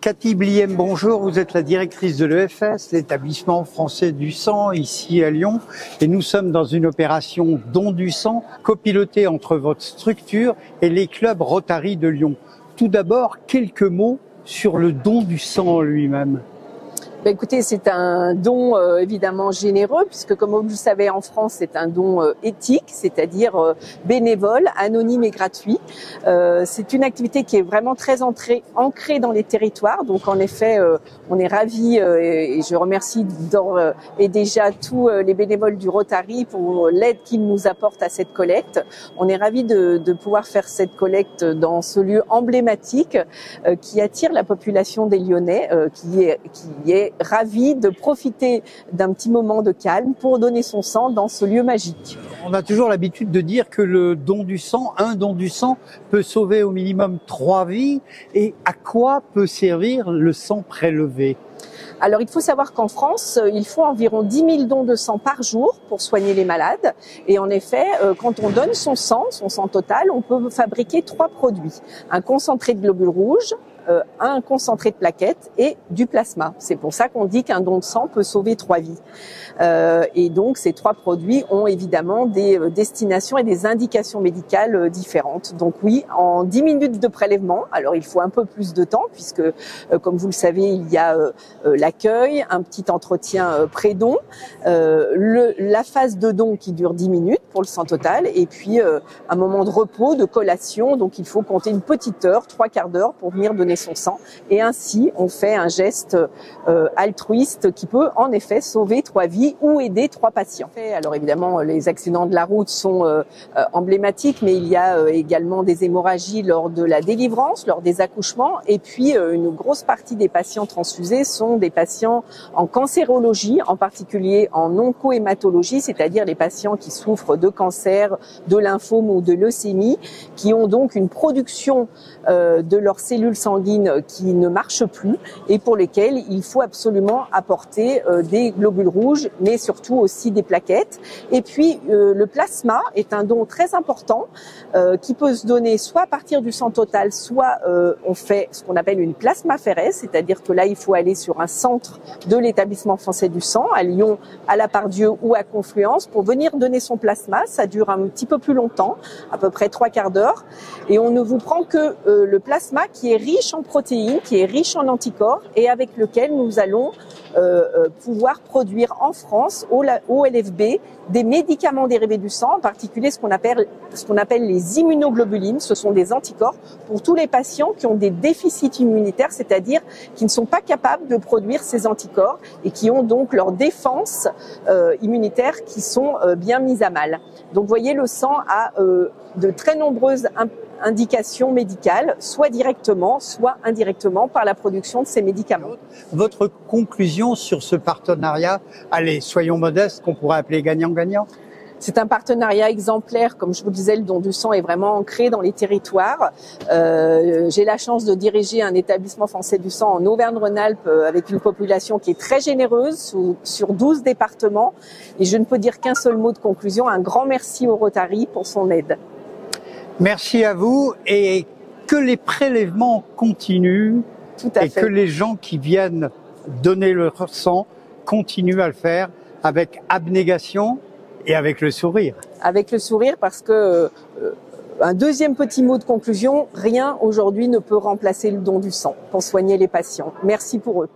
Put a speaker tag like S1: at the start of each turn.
S1: Cathy Bliem, bonjour. Vous êtes la directrice de l'EFS, l'établissement français du sang, ici à Lyon. Et nous sommes dans une opération don du sang, copilotée entre votre structure et les clubs Rotary de Lyon. Tout d'abord, quelques mots sur le don du sang lui-même.
S2: Écoutez, c'est un don évidemment généreux, puisque comme vous le savez en France, c'est un don éthique, c'est-à-dire bénévole, anonyme et gratuit. C'est une activité qui est vraiment très ancrée dans les territoires. Donc en effet, on est ravis et je remercie d'ores et déjà tous les bénévoles du Rotary pour l'aide qu'ils nous apportent à cette collecte. On est ravis de pouvoir faire cette collecte dans ce lieu emblématique qui attire la population des Lyonnais, qui est ravi de profiter d'un petit moment de calme pour donner son sang dans ce lieu magique.
S1: On a toujours l'habitude de dire que le don du sang, un don du sang, peut sauver au minimum 3 vies. Et à quoi peut servir le sang prélevé ?
S2: Alors, il faut savoir qu'en France, il faut environ 10 000 dons de sang par jour pour soigner les malades. Et en effet, quand on donne son sang total, on peut fabriquer 3 produits. Un concentré de globules rouges, un concentré de plaquettes et du plasma. C'est pour ça qu'on dit qu'un don de sang peut sauver 3 vies. Et donc, ces 3 produits ont évidemment des destinations et des indications médicales différentes. Donc oui, en 10 minutes de prélèvement, alors il faut un peu plus de temps puisque, comme vous le savez, il y a l'accueil, un petit entretien pré-don, la phase de don qui dure 10 minutes pour le sang total et puis un moment de repos, de collation. Donc il faut compter une petite heure, 3/4 d'heure pour venir donner son sang. Et ainsi, on fait un geste altruiste qui peut en effet sauver 3 vies ou aider 3 patients. Alors évidemment, les accidents de la route sont emblématiques, mais il y a également des hémorragies lors de la délivrance, lors des accouchements. Et puis, une grosse partie des patients transfusés sont des patients en cancérologie, en particulier en oncohématologie, c'est-à-dire les patients qui souffrent de cancer, de lymphome ou de leucémie, qui ont donc une production de leurs cellules sanguines qui ne marche plus et pour lesquels il faut absolument apporter des globules rouges, mais surtout aussi des plaquettes. Et puis le plasma est un don très important qui peut se donner soit à partir du sang total, soit on fait ce qu'on appelle une plasmaphérèse, c'est-à-dire que là il faut aller sur un centre de l'établissement français du sang, à Lyon, à La Part-Dieu ou à Confluence pour venir donner son plasma. Ça dure un petit peu plus longtemps, à peu près 3/4 d'heure, et on ne vous prend que le plasma qui est riche en protéines, qui est riche en anticorps et avec lequel nous allons pouvoir produire en France, au LFB, des médicaments dérivés du sang, en particulier ce qu'on appelle les immunoglobulines. Ce sont des anticorps pour tous les patients qui ont des déficits immunitaires, c'est-à-dire qui ne sont pas capables de produire ces anticorps et qui ont donc leurs défenses immunitaires qui sont bien mises à mal. Donc vous voyez, le sang a de très nombreuses indications médicales, soit directement, soit indirectement par la production de ces médicaments.
S1: Votre conclusion sur ce partenariat, allez, soyons modestes, qu'on pourrait appeler gagnant-gagnant?
S2: C'est un partenariat exemplaire, comme je vous le disais, le don du sang est vraiment ancré dans les territoires. J'ai la chance de diriger un établissement français du sang en Auvergne-Rhône-Alpes avec une population qui est très généreuse sur 12 départements. Et je ne peux dire qu'un seul mot de conclusion, un grand merci au Rotary pour son aide.
S1: Merci à vous et que les prélèvements continuent et que les gens qui viennent donner leur sang continuent à le faire avec abnégation et avec le sourire.
S2: Avec le sourire parce que, un deuxième petit mot de conclusion, rien aujourd'hui ne peut remplacer le don du sang pour soigner les patients. Merci pour eux.